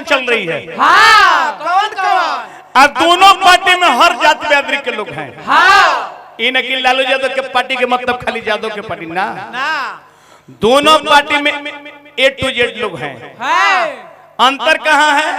क्या चल रही है? हाँ, कौन कौन? अब दोनों पार्टी में हर जाति बिरादरी के लोग हैं। हाँ, इन अकील लालू यादव के पार्टी के मतलब खाली यादव के पार्टी ना, दोनों पार्टी में A to Z लोग हैं। अंतर कहाँ है?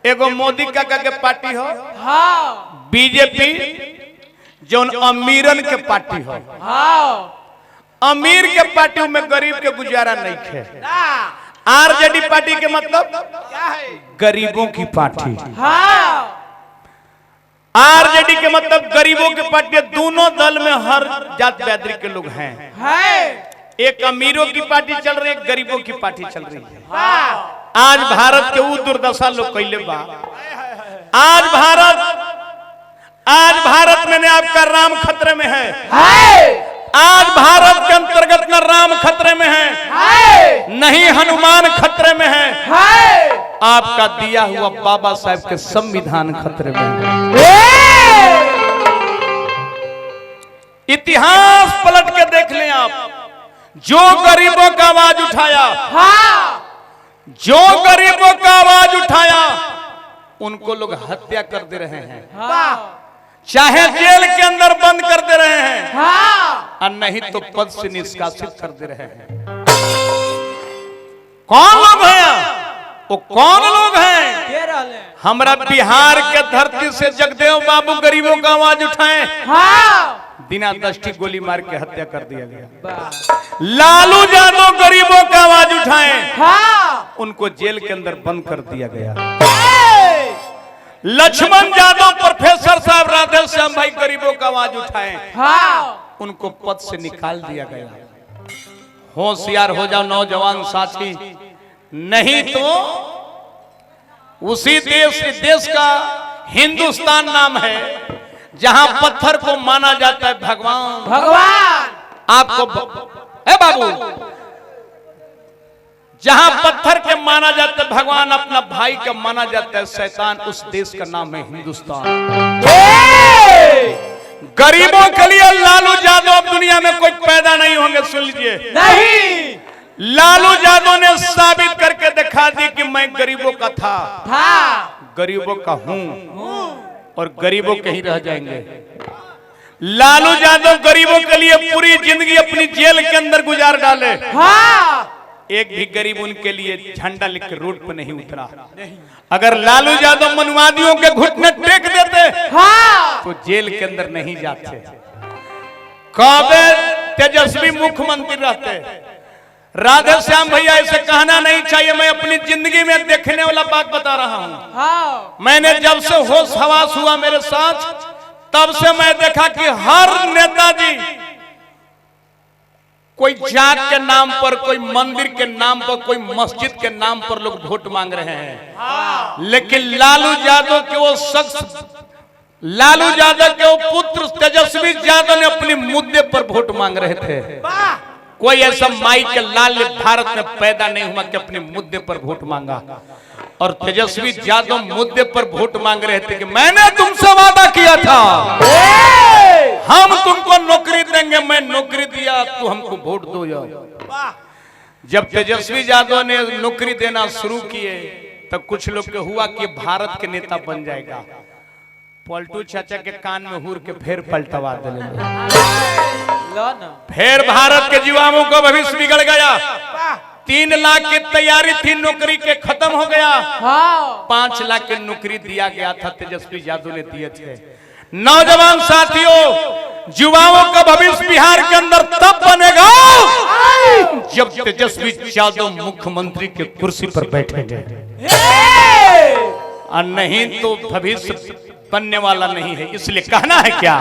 एगो मोदी काका के पार्टी हो, हाँ, बीजेपी जो अमीरन के पार्टी हो। हाँ, अमीर के पार्टी में गरीब के गुजारा नहीं है। आरजेडी पार्टी के मतलब क्या है? गरीबों की पार्टी। हाँ, आरजेडी के मतलब गरीबों की पार्टी। दोनों दल में हर जात बिरादरी के लोग हैं। एक अमीरों की पार्टी चल रही है, गरीबों की पार्टी चल रही है। आज भारत के वो दुर्दशा लोग कैले बा। आज भारत में आपका राम खतरे में है। आज भारत के अंतर्गत न राम खतरे में है, नहीं हनुमान खतरे में है, आपका दिया हुआ बाबा साहब के संविधान खतरे में है। इतिहास पलट के देख लें आप, जो गरीबों का आवाज उठाया, जो गरीबों का आवाज उठाया, उनको लोग हत्या कर दे रहे हैं, चाहे जेल के अंदर बंद कर दे रहे हैं, और नहीं तो पद से निष्कासित कर दे रहे हैं। कौन लोग हैं? वो कौन लोग हैं? हमारा बिहार के धरती से जगदेव बाबू गरीबों का आवाज उठाए, बिना दस्ती गोली मार के हत्या कर दिया गया। लालू यादव गरीबों का आवाज उठाए, उनको जेल के अंदर बंद कर दिया गया। लक्ष्मण यादव प्रोफेसर साहब राधे श्याम भाई गरीबों का आवाज उठाए, उनको पद से निकाल दिया गया। होशियार हो जाओ नौजवान साथी, नहीं तो उसी देश का हिंदुस्तान नाम है जहां पत्थर को माना जाता है भगवान। आपको बाबू, जहां पत्थर के माना जाता है भगवान, अपना भाई का माना जाता है शैतान, उस देश का नाम है हिंदुस्तान। गरीबों के लिए लालू यादव अब दुनिया में कोई पैदा नहीं होंगे। सुन लीजिए, नहीं, लालू यादव ने साबित करके दिखा दी कि मैं गरीबों का था, गरीबों का हूं, और गरीबों के ही रह जाएंगे। लालू यादव गरीबों के लिए पूरी जिंदगी अपनी जेल के अंदर गुजार डाले। एक भी गरीब उनके लिए झंडा लेकर के रोड पर नहीं उतरा। अगर लालू यादव मनुवादियों के घुटने टेक देते तो जेल के अंदर नहीं जाते। कबे तेजस्वी मुख्यमंत्री रहते। राधे श्याम भैया, ऐसे कहना नहीं चाहिए। मैं अपनी जिंदगी में देखने वाला बात बता रहा हूं। मैंने जब से होश हवास हुआ मेरे साथ, तब से मैं देखा कि हर नेताजी कोई जात के नाम पर, कोई मंदिर के नाम पर, कोई मस्जिद के नाम पर लोग वोट मांग रहे हैं। लेकिन लालू यादव के वो शख्स, लालू यादव के वो पुत्र तेजस्वी यादव ने अपने मुद्दे पर वोट मांग रहे थे। कोई ऐसा माई के लाल भारत में पैदा नहीं हुआ कि अपने मुद्दे पर वोट मांगा। और तेजस्वी यादव मुद्दे पर वोट मांग रहे थे कि मैंने तुमसे वादा किया था, हम तुमको नौकरी देंगे, मैं नौकरी दिया, तू हमको वोट दो यार। जब तेजस्वी यादव ने नौकरी देना शुरू किए, तब कुछ लोग के हुआ कि भारत के नेता बन जाएगा। पलटू चाचा के कान में हुर के फिर पलटवा दिले, फिर भारत के युवाओं का भविष्य बिगड़ गया। 3 लाख की तैयारी थी नौकरी के, खत्म हो गया। 5 लाख की नौकरी दिया गया था, तेजस्वी यादव ने दिए थे। नौजवान साथियों, युवाओं का भविष्य बिहार के अंदर तब बनेगा जब तेजस्वी यादव मुख्यमंत्री के कुर्सी पर बैठेंगे, और नहीं तो भविष्य बनने वाला नहीं है। इसलिए कहना है क्या,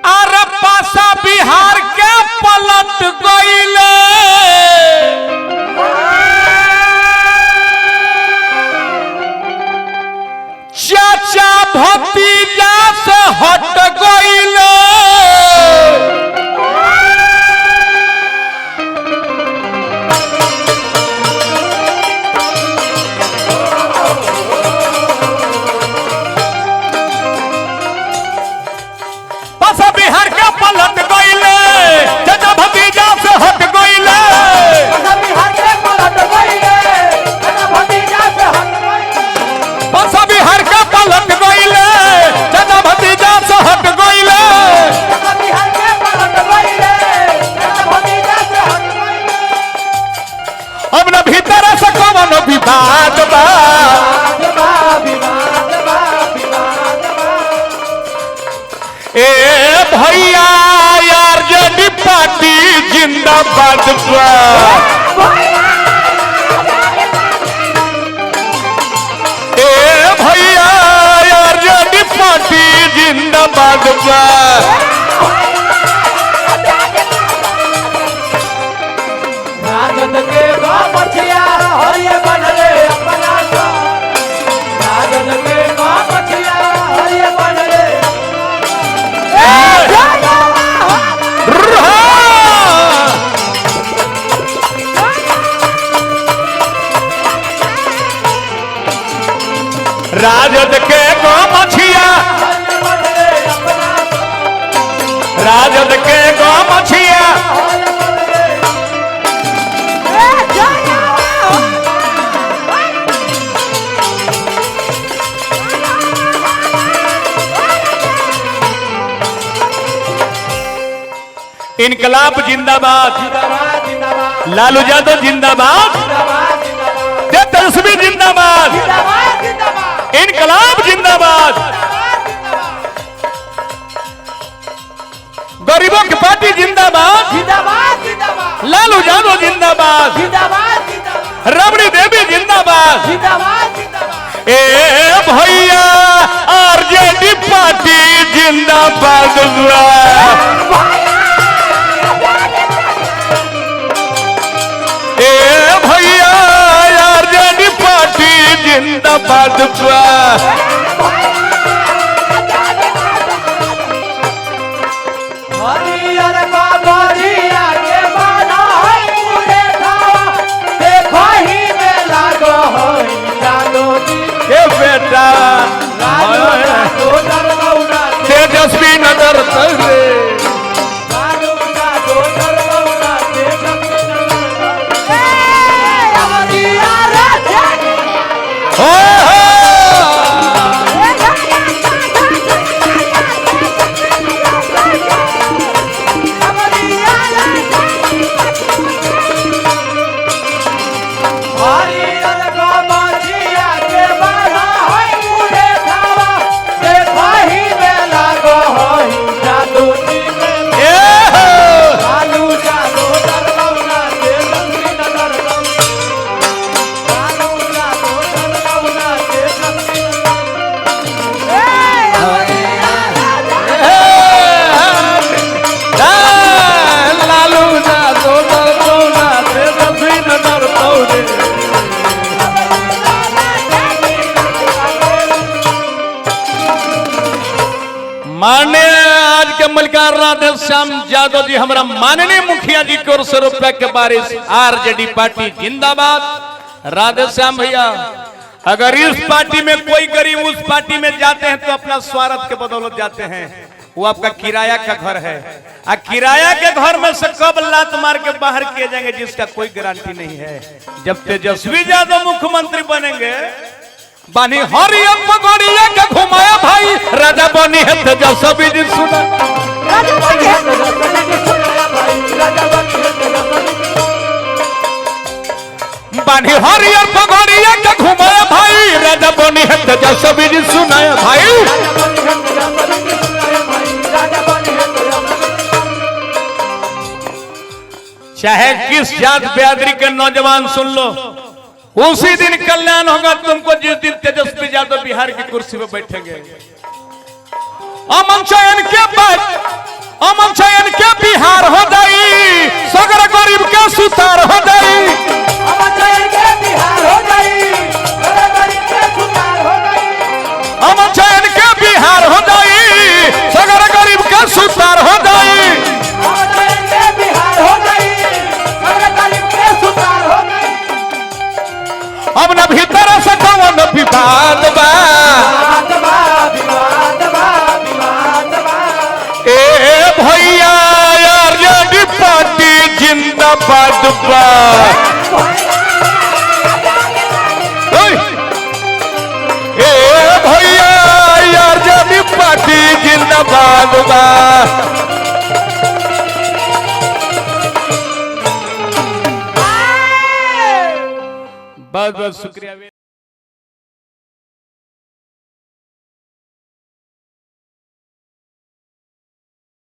अरे पासा बिहार के पलट गईले, चाचा भतीजा से हट गईले, पासा बिहार के पलट गईले, विवाद बा ए भैया आरजेडी पार्टी जिंदाबाद बा ए भैया आरजेडी पार्टी जिंदाबाद बा राजद के मछिया हरिये बनले अपना सा राजद के मछिया हरिये बनले राजद के मछिया राजद के मछिया इनकलाब जिंदाबाद लालू यादव जिंदाबाद तेजस्वी जिंदाबाद इनकलाब जिंदाबाद गरीबों की पार्टी जिंदाबाद लालू यादव जिंदाबाद रबड़ी देवी जिंदाबाद ए भैया आरजेडी पार्टी जिंदाबाद ए भैया आरजेडी पार्टी जिंदाबाद हरियर बाबरिया के बना है पूरे खावा देखो ही में लागो होई जादो जी ए बेटा राजो दरगौना तेजस्वी नगर तले राजो दरगौना तेजस्वी नगर हरिया राजा हो हरियर बाबरिया के बना है पूरे खावा देखो ही में लागो होई जादो जी ए लालू जादो दरगौना तेजस्वी नगर लालू जादो दरगौना तेजस्वी लालू यादव दरगौना तेजस्वी नगर पौड़े माननीय आज के मलिकार राधे श्याम यादव जी हमारा माननीय मुखिया जी की ओर से रुपए के बारिश आरजेडी पार्टी जिंदाबाद राधे श्याम भैया अगर इस पार्टी में कोई गरीब उस पार्टी में जाते हैं तो अपना स्वार्थ के बदौलत जाते हैं वो आपका किराया का घर है आ किराया के घर में से कब लात मार के बाहर किए जाएंगे जिसका कोई गारंटी नहीं है जब तेजस्वी यादव मुख्यमंत्री बनेंगे बानी हरिया पगड़िया के घुमाया भाई राजा बनी है तेजस्वी जी सुना बानी हरिया पगड़िया के घुमाया भाई राजा बनी है तेजस्वी जी सुनाया भाई चाहे किस जात बिरादरी के नौजवान सुन लो उसी दिन कल्याण होगा तुमको जिस दिन तेजस्वी यादव बिहार की कुर्सी पे बैठेंगे अमन चयन के बाद अमन चयन के बिहार हो गई सगर गरीब के सुतार हो गई अमन चयन के बिहार हो गई सगर गरीब के सुतार हो गई अब न भीतर से कौन विवाद बा ए भैया आरजेडी पार्टी जिंदाबाद बा ए भैया आरजेडी पार्टी जिंदाबाद बा बस बहुत बहुत शुक्रिया।